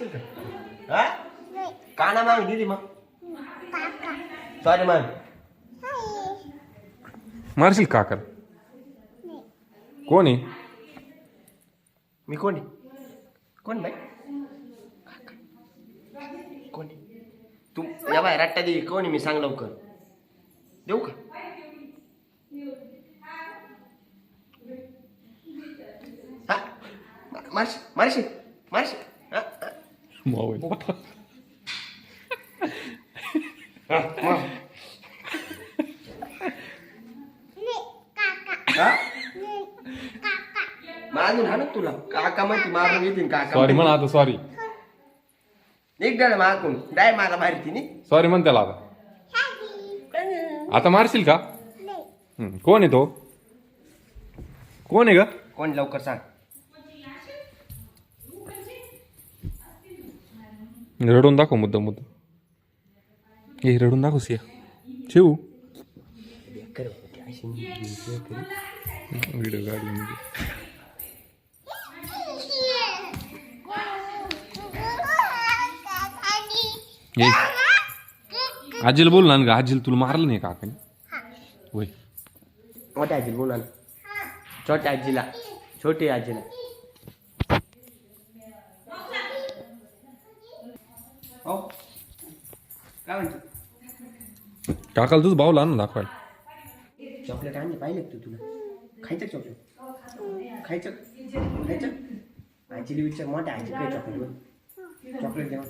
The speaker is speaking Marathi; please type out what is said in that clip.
हा काना माग दिली मग सॉरी मग मारशील काकर कोण आहे मी कोण आहे कोण बाई कोण तू या बाय रट्टा दे कोण आहे मी सांग लवकर देऊ का हा मारशी मारशी मारशी मारून हा ना तुला काका माहिती मारून येतील काका सॉरी म्हणा आता सॉरी एक डाळ मागून डाय मला मारती नी सॉरी म्हण त्याला आता आता मारशील का कोण आहे तो कोण आहे ग कोण लवकर सांग रडून दाखव मुद्दा हे रडून दाखव सिया शिव व्हिडिओ काढला आजीला बोल ना ग आजीला तुला मारलं नाही काकाने होय मोठ्या आजीला बोला ना छोट्या आजीला छोटी आजीला हो काय म्हणते काकाला तुझं भाऊ लहान दाखवायला चॉकलेट आणले पाहिले तू तुला खायचं चॉकलेट खायचं खायचं आजीला विचार मोठ्या आजी काय चॉकलेट चॉकलेट देवा